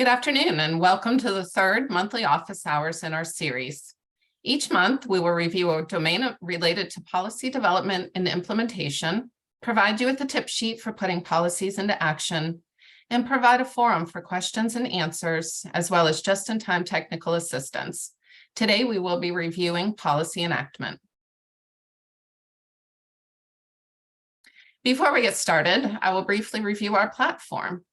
Good afternoon and welcome to the third monthly office hours in our series. Each month, we will review a domain related to policy development and implementation, provide you with a tip sheet for putting policies into action, and provide a forum for questions and answers, as well as just-in-time technical assistance. Today, we will be reviewing policy enactment. Before we get started, I will briefly review our platform.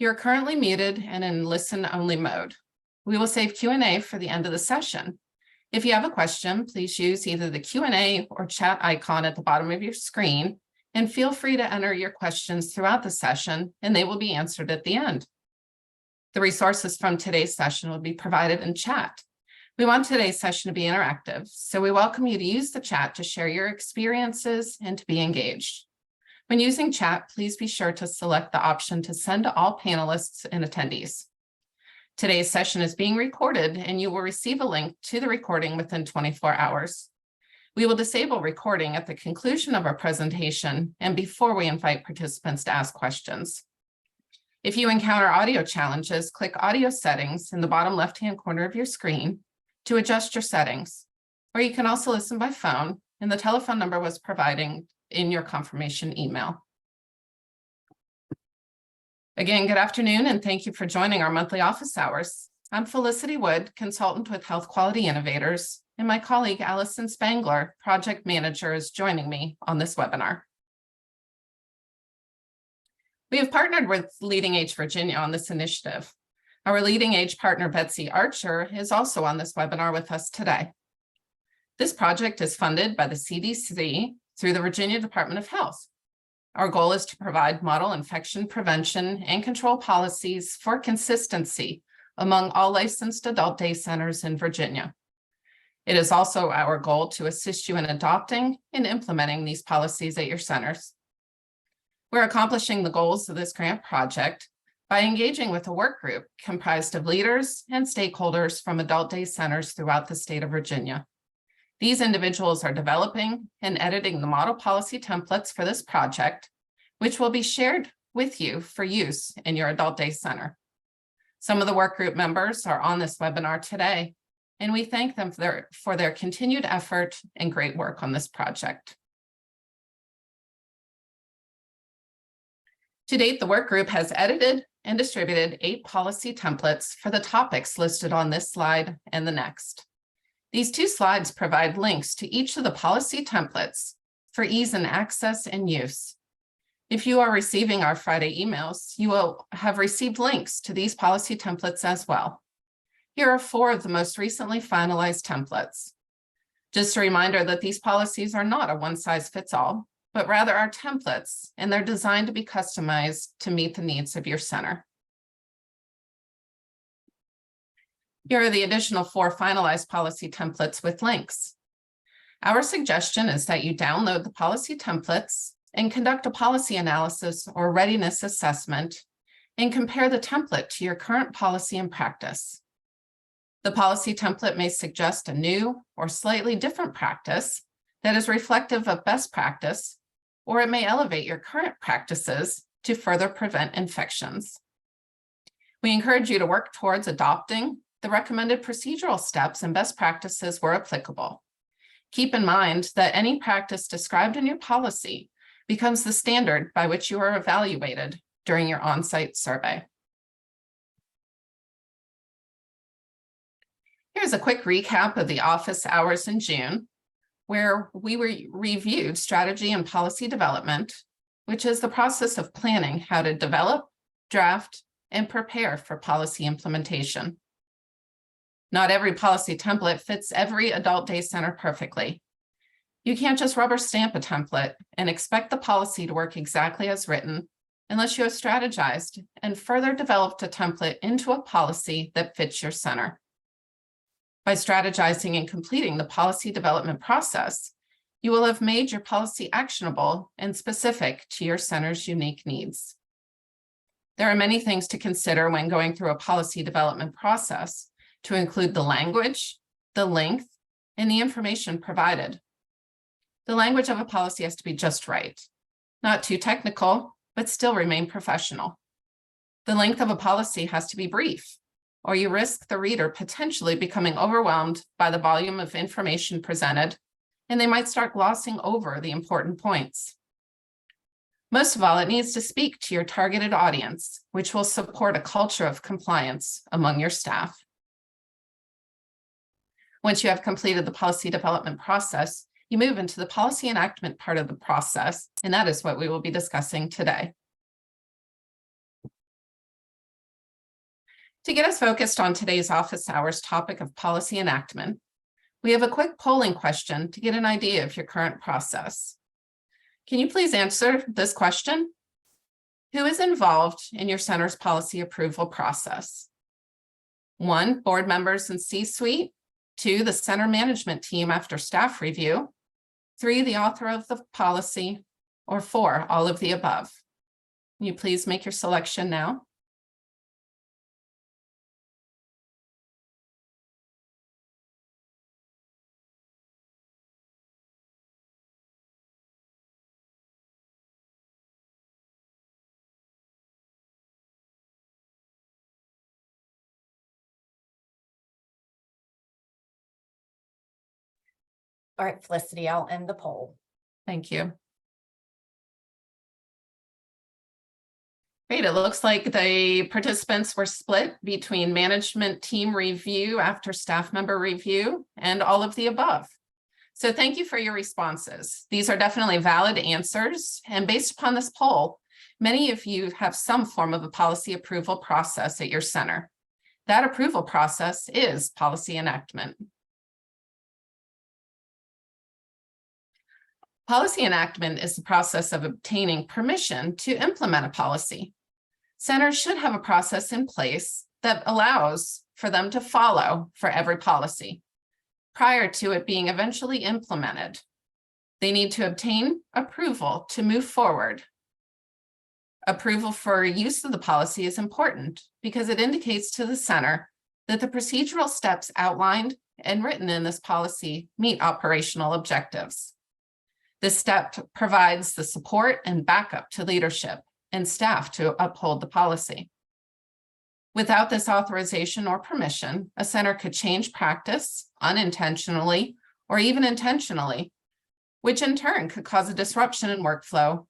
You're currently muted and in listen-only mode. We will save Q&A for the end of the session. If you have a question, please use either the Q&A or chat icon at the bottom of your screen, and feel free to enter your questions throughout the session, and they will be answered at the end. The resources from today's session will be provided in chat. We want today's session to be interactive, so we welcome you to use the chat to share your experiences and to be engaged. When using chat, please be sure to select the option to send to all panelists and attendees. Today's session is being recorded and you will receive a link to the recording within 24 hours. We will disable recording at the conclusion of our presentation and before we invite participants to ask questions. If you encounter audio challenges, click Audio Settings in the bottom left-hand corner of your screen to adjust your settings, or you can also listen by phone, and the telephone number was provided in your confirmation email. Again, good afternoon, and thank you for joining our monthly office hours. I'm Felicity Wood, consultant with Health Quality Innovators, and my colleague Allison Spangler, project manager, is joining me on this webinar. We have partnered with Leading Age Virginia on this initiative. Our Leading Age partner, Betsy Archer, is also on this webinar with us today. This project is funded by the CDC through the Virginia Department of Health. Our goal is to provide model infection prevention and control policies for consistency among all licensed adult day centers in Virginia. It is also our goal to assist you in adopting and implementing these policies at your centers. We're accomplishing the goals of this grant project by engaging with a work group comprised of leaders and stakeholders from adult day centers throughout the state of Virginia. These individuals are developing and editing the model policy templates for this project, which will be shared with you for use in your adult day center. Some of the work group members are on this webinar today, and we thank them for their continued effort and great work on this project. To date, the work group has edited and distributed 8 policy templates for the topics listed on this slide and the next. These 2 slides provide links to each of the policy templates for ease in access and use. If you are receiving our Friday emails, you will have received links to these policy templates as well. Here are 4 of the most recently finalized templates. Just a reminder that these policies are not a one-size-fits-all, but rather are templates, and they're designed to be customized to meet the needs of your center. Here are the additional 4 finalized policy templates with links. Our suggestion is that you download the policy templates and conduct a policy analysis or readiness assessment and compare the template to your current policy and practice. The policy template may suggest a new or slightly different practice that is reflective of best practice, or it may elevate your current practices to further prevent infections. We encourage you to work towards adopting the recommended procedural steps and best practices where applicable. Keep in mind that any practice described in your policy becomes the standard by which you are evaluated during your on-site survey. Here's a quick recap of the office hours in June, where we reviewed strategy and policy development, which is the process of planning how to develop, draft, and prepare for policy implementation. Not every policy template fits every adult day center perfectly. You can't just rubber stamp a template and expect the policy to work exactly as written unless you have strategized and further developed a template into a policy that fits your center. By strategizing and completing the policy development process, you will have made your policy actionable and specific to your center's unique needs. There are many things to consider when going through a policy development process, to include the language, the length, and the information provided. The language of a policy has to be just right, not too technical, but still remain professional. The length of a policy has to be brief, or you risk the reader potentially becoming overwhelmed by the volume of information presented, and they might start glossing over the important points. Most of all, it needs to speak to your targeted audience, which will support a culture of compliance among your staff. Once you have completed the policy development process, you move into the policy enactment part of the process, and that is what we will be discussing today. To get us focused on today's office hours topic of policy enactment, we have a quick polling question to get an idea of your current process. Can you please answer this question? Who is involved in your center's policy approval process? 1, board members and C-suite. 2, the center management team after staff review. 3, the author of the policy. Or 4, all of the above. Can you please make your selection now? All right, Felicity, I'll end the poll. Thank you. Great, it looks like the participants were split between management team review after staff member review and all of the above. So thank you for your responses. These are definitely valid answers, and based upon this poll, many of you have some form of a policy approval process at your center. That approval process is policy enactment. Policy enactment is the process of obtaining permission to implement a policy. Centers should have a process in place that allows for them to follow for every policy prior to it being eventually implemented. They need to obtain approval to move forward. Approval for use of the policy is important because it indicates to the center that the procedural steps outlined and written in this policy meet operational objectives. This step provides the support and backup to leadership and staff to uphold the policy. Without this authorization or permission, a center could change practice unintentionally or even intentionally, which in turn could cause a disruption in workflow,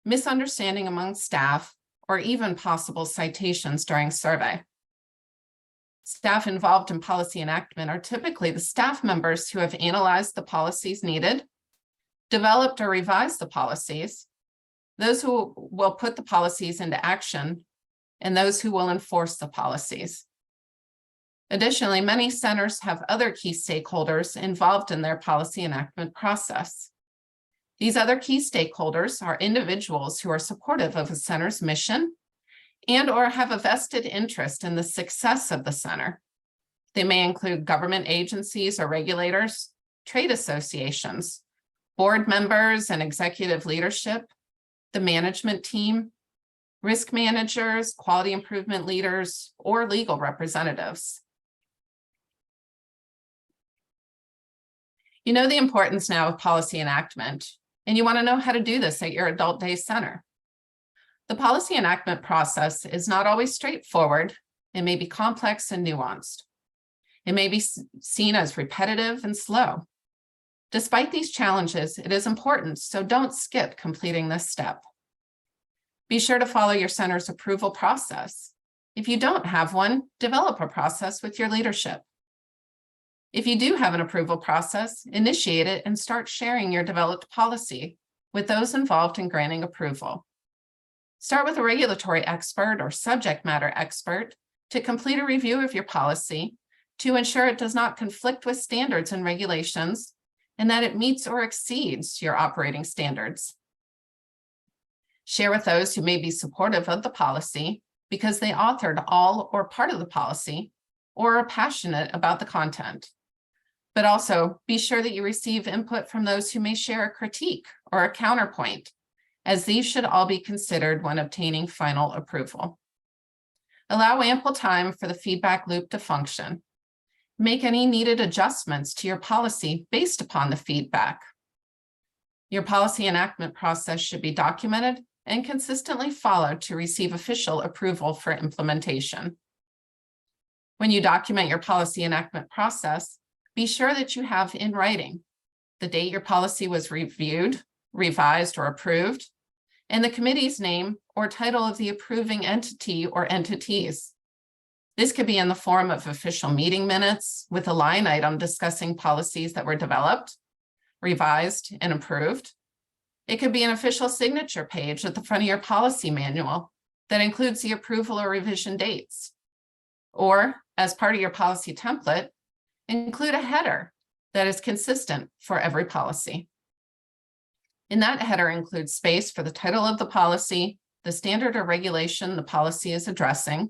misunderstanding among staff, or even possible citations during survey. Staff involved in policy enactment are typically the staff members who have analyzed the policies needed, developed or revised the policies, those who will put the policies into action, and those who will enforce the policies. Additionally, many centers have other key stakeholders involved in their policy enactment process. These other key stakeholders are individuals who are supportive of a center's mission and or have a vested interest in the success of the center. They may include government agencies or regulators, trade associations, board members and executive leadership, the management team, risk managers, quality improvement leaders, or legal representatives. You know the importance now of policy enactment, and you want to know how to do this at your adult day center. The policy enactment process is not always straightforward. It may be complex and nuanced. It may be seen as repetitive and slow. Despite these challenges, it is important, so don't skip completing this step. Be sure to follow your center's approval process. If you don't have one, develop a process with your leadership. If you do have an approval process, initiate it and start sharing your developed policy with those involved in granting approval. Start with a regulatory expert or subject matter expert to complete a review of your policy to ensure it does not conflict with standards and regulations and that it meets or exceeds your operating standards. Share with those who may be supportive of the policy because they authored all or part of the policy or are passionate about the content. But also be sure that you receive input from those who may share a critique or a counterpoint, as these should all be considered when obtaining final approval. Allow ample time for the feedback loop to function. Make any needed adjustments to your policy based upon the feedback. Your policy enactment process should be documented and consistently followed to receive official approval for implementation. When you document your policy enactment process, be sure that you have in writing the date your policy was reviewed, revised, or approved, and the committee's name or title of the approving entity or entities. This could be in the form of official meeting minutes with a line item discussing policies that were developed, revised, and approved. It could be an official signature page at the front of your policy manual that includes the approval or revision dates. Or, as part of your policy template, include a header that is consistent for every policy. In that header includes space for the title of the policy, the standard or regulation the policy is addressing,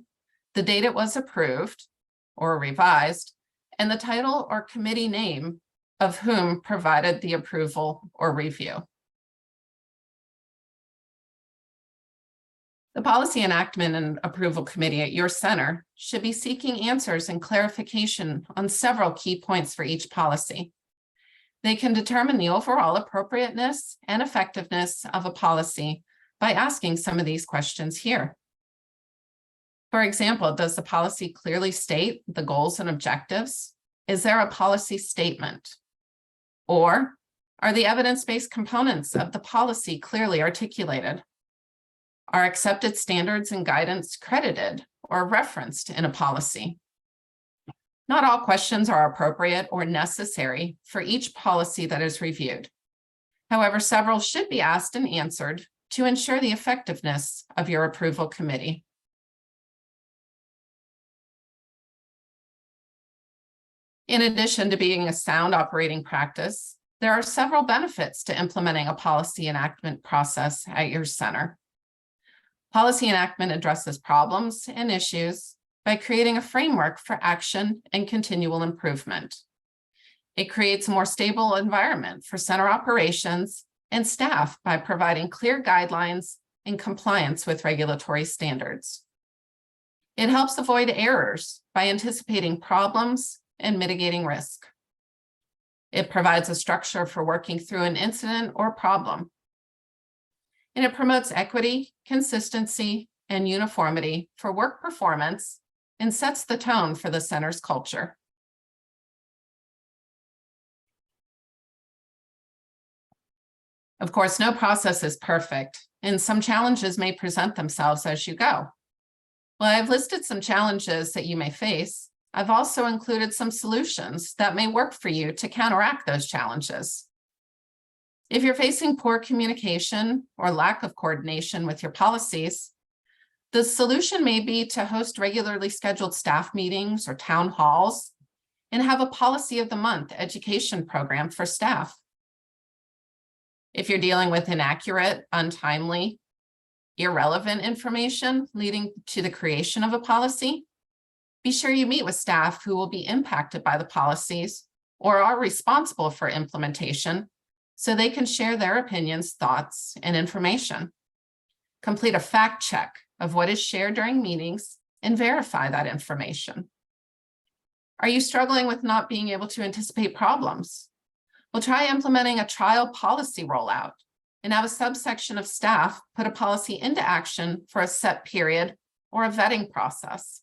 the date it was approved or revised, and the title or committee name of whom provided the approval or review. The Policy Enactment and Approval Committee at your center should be seeking answers and clarification on several key points for each policy. They can determine the overall appropriateness and effectiveness of a policy by asking some of these questions here. For example, does the policy clearly state the goals and objectives? Is there a policy statement? Or are the evidence-based components of the policy clearly articulated? Are accepted standards and guidance credited or referenced in a policy? Not all questions are appropriate or necessary for each policy that is reviewed. However, several should be asked and answered to ensure the effectiveness of your approval committee. In addition to being a sound operating practice, there are several benefits to implementing a policy enactment process at your center. Policy enactment addresses problems and issues by creating a framework for action and continual improvement. It creates a more stable environment for center operations and staff by providing clear guidelines and compliance with regulatory standards. It helps avoid errors by anticipating problems and mitigating risk. It provides a structure for working through an incident or problem. And it promotes equity, consistency, and uniformity for work performance and sets the tone for the center's culture. Of course, no process is perfect, and some challenges may present themselves as you go. While I've listed some challenges that you may face, I've also included some solutions that may work for you to counteract those challenges. If you're facing poor communication or lack of coordination with your policies, the solution may be to host regularly scheduled staff meetings or town halls and have a policy of the month education program for staff. If you're dealing with inaccurate, untimely, irrelevant information leading to the creation of a policy, be sure you meet with staff who will be impacted by the policies or are responsible for implementation so they can share their opinions, thoughts, and information. Complete a fact check of what is shared during meetings and verify that information. Are you struggling with not being able to anticipate problems? Well, try implementing a trial policy rollout and have a subsection of staff put a policy into action for a set period or a vetting process.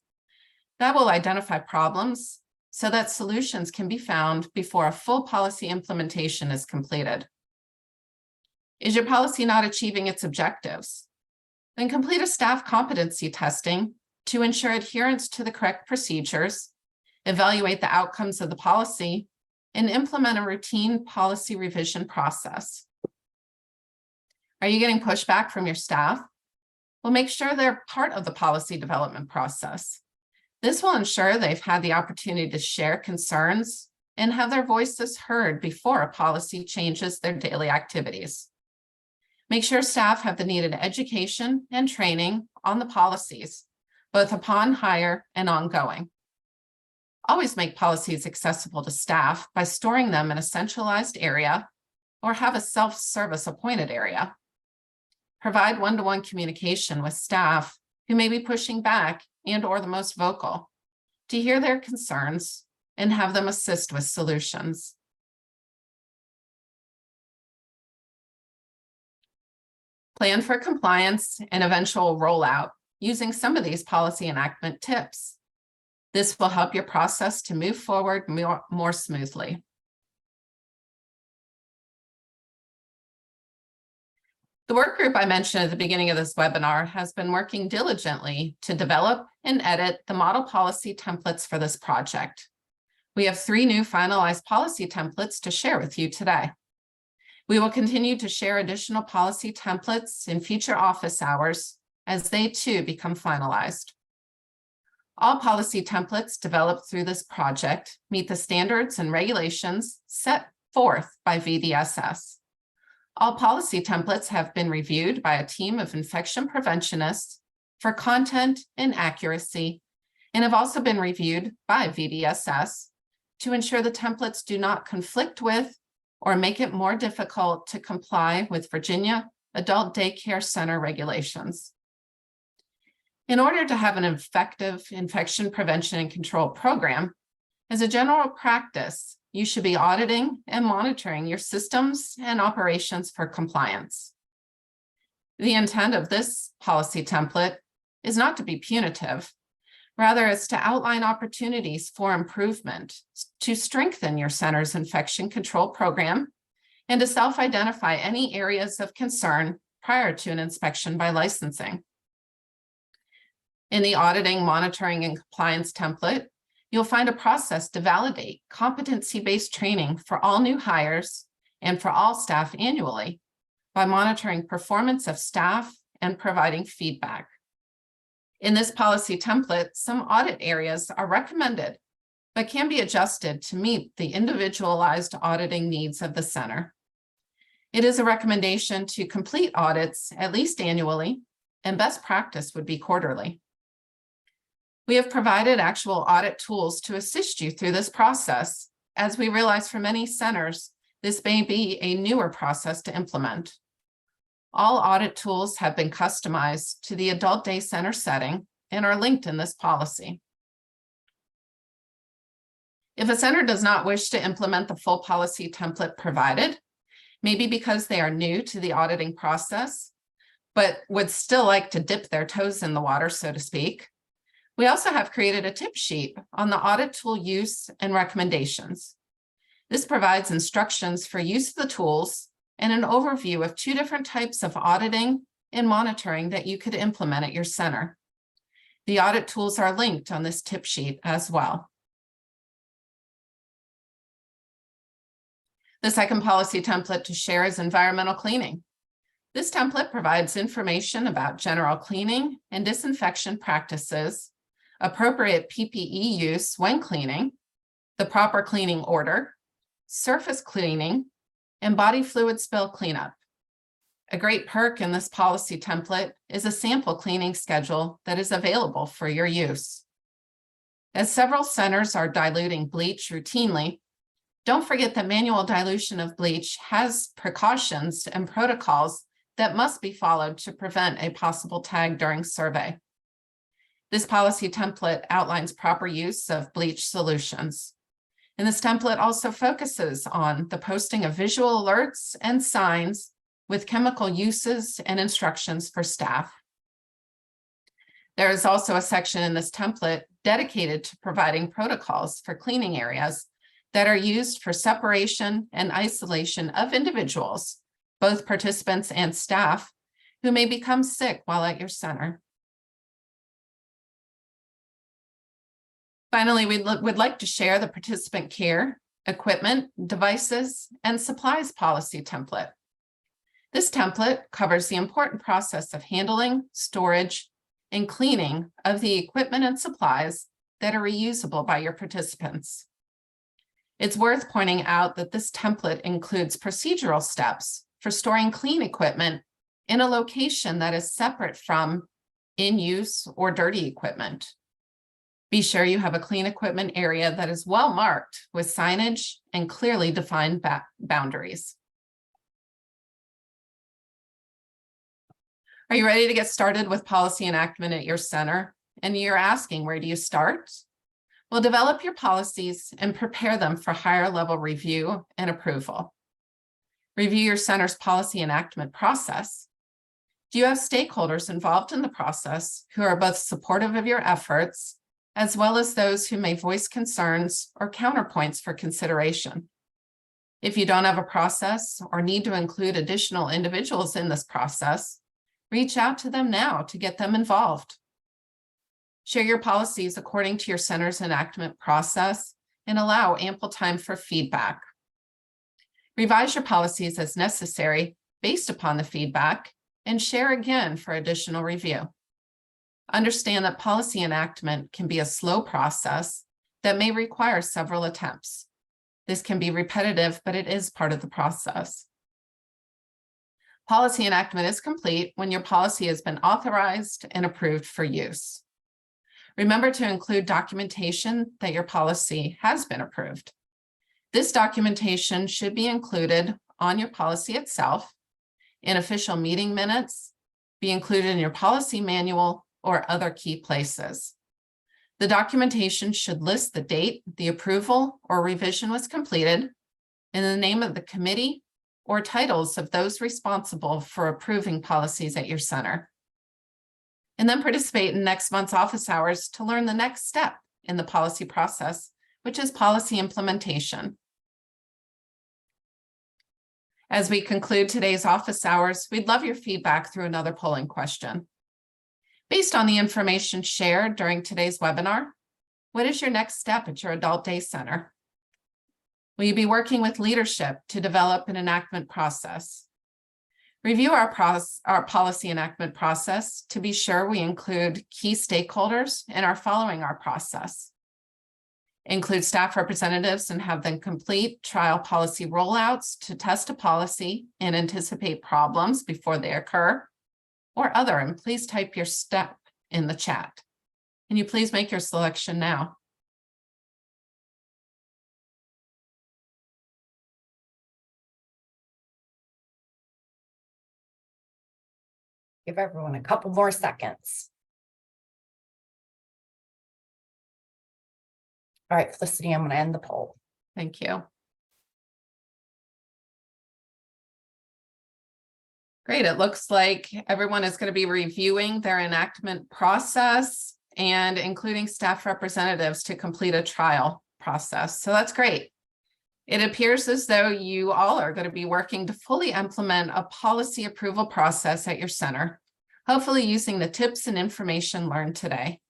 That will identify problems so that solutions can be found before a full policy implementation is completed. Is your policy not achieving its objectives? Then complete a staff competency testing to ensure adherence to the correct procedures, evaluate the outcomes of the policy, and implement a routine policy revision process. Are you getting pushback from your staff? Well, make sure they're part of the policy development process. This will ensure they've had the opportunity to share concerns and have their voices heard before a policy changes their daily activities. Make sure staff have the needed education and training on the policies, both upon hire and ongoing. Always make policies accessible to staff by storing them in a centralized area or have a self-service appointed area. Provide one-to-one communication with staff who may be pushing back and/or the most vocal to hear their concerns and have them assist with solutions. Plan for compliance and eventual rollout using some of these policy enactment tips. This will help your process to move forward more smoothly. The work group I mentioned at the beginning of this webinar has been working diligently to develop and edit the model policy templates for this project. We have 3 new finalized policy templates to share with you today. We will continue to share additional policy templates in future office hours as they too become finalized. All policy templates developed through this project meet the standards and regulations set forth by VDSS. All policy templates have been reviewed by a team of infection preventionists for content and accuracy, and have also been reviewed by VDSS to ensure the templates do not conflict with or make it more difficult to comply with Virginia Adult Daycare Center regulations. In order to have an effective infection prevention and control program, as a general practice, you should be auditing and monitoring your systems and operations for compliance. The intent of this policy template is not to be punitive. Rather, it's to outline opportunities for improvement, to strengthen your center's infection control program, and to self-identify any areas of concern prior to an inspection by licensing. In the auditing, monitoring, and compliance template, you'll find a process to validate competency-based training for all new hires and for all staff annually by monitoring performance of staff and providing feedback. In this policy template, some audit areas are recommended, but can be adjusted to meet the individualized auditing needs of the center. It is a recommendation to complete audits at least annually, and best practice would be quarterly. We have provided actual audit tools to assist you through this process, as we realize for many centers, this may be a newer process to implement. All audit tools have been customized to the adult day center setting and are linked in this policy. If a center does not wish to implement the full policy template provided, maybe because they are new to the auditing process, but would still like to dip their toes in the water, so to speak, we also have created a tip sheet on the audit tool use and recommendations. This provides instructions for use of the tools and an overview of 2 different types of auditing and monitoring that you could implement at your center. The audit tools are linked on this tip sheet as well. The second policy template to share is environmental cleaning. This template provides information about general cleaning and disinfection practices, appropriate PPE use when cleaning, the proper cleaning order, surface cleaning, and body fluid spill cleanup. A great perk in this policy template is a sample cleaning schedule that is available for your use. As several centers are diluting bleach routinely, don't forget that manual dilution of bleach has precautions and protocols that must be followed to prevent a possible tag during survey. This policy template outlines proper use of bleach solutions. And this template also focuses on the posting of visual alerts and signs with chemical uses and instructions for staff. There is also a section in this template dedicated to providing protocols for cleaning areas that are used for separation and isolation of individuals, both participants and staff, who may become sick while at your center. Finally, we would like to share the participant care, equipment, devices, and supplies policy template. This template covers the important process of handling, storage, and cleaning of the equipment and supplies that are reusable by your participants. It's worth pointing out that this template includes procedural steps for storing clean equipment in a location that is separate from in-use or dirty equipment. Be sure you have a clean equipment area that is well marked with signage and clearly defined boundaries. Are you ready to get started with policy enactment at your center? And you're asking, where do you start? Well, develop your policies and prepare them for higher level review and approval. Review your center's policy enactment process. Do you have stakeholders involved in the process who are both supportive of your efforts, as well as those who may voice concerns or counterpoints for consideration? If you don't have a process or need to include additional individuals in this process, reach out to them now to get them involved. Share your policies according to your center's enactment process and allow ample time for feedback. Revise your policies as necessary based upon the feedback and share again for additional review. Understand that policy enactment can be a slow process that may require several attempts. This can be repetitive, but it is part of the process. Policy enactment is complete when your policy has been authorized and approved for use. Remember to include documentation that your policy has been approved. This documentation should be included on your policy itself, in official meeting minutes, be included in your policy manual, or other key places. The documentation should list the date the approval or revision was completed, and the name of the committee or titles of those responsible for approving policies at your center. And then participate in next month's office hours to learn the next step in the policy process, which is policy implementation. As we conclude today's office hours, we'd love your feedback through another polling question. Based on the information shared during today's webinar, what is your next step at your Adult Day Center? Will you be working with leadership to develop an enactment process? Review our policy enactment process to be sure we include key stakeholders and are following our process. Include staff representatives and have them complete trial policy rollouts to test a policy and anticipate problems before they occur or other, and please type your step in the chat. Can you please make your selection now? Give everyone a couple more seconds. All right, Felicity, I'm going to end the poll. Thank you. Great. It looks like everyone is going to be reviewing their enactment process and including staff representatives to complete a trial process. So that's great. It appears as though you all are going to be working to fully implement a policy approval process at your center, hopefully using the tips and information learned today.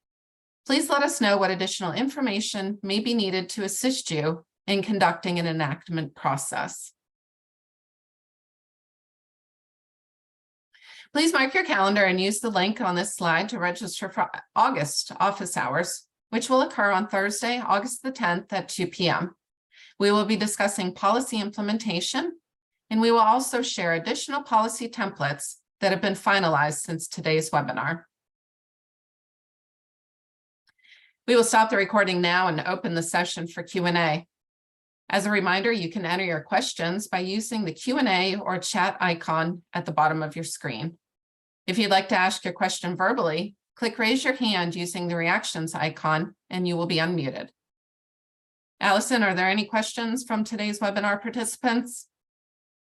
Please let us know what additional information may be needed to assist you in conducting an enactment process. Please mark your calendar and use the link on this slide to register for August office hours, which will occur on Thursday, August the 10th at 2 p.m. We will be discussing policy implementation, and we will also share additional policy templates that have been finalized since today's webinar. We will stop the recording now and open the session for Q&A. As a reminder, you can enter your questions by using the Q&A or chat icon at the bottom of your screen. If you'd like to ask your question verbally, click raise your hand using the reactions icon and you will be unmuted. Allison, are there any questions from today's webinar participants?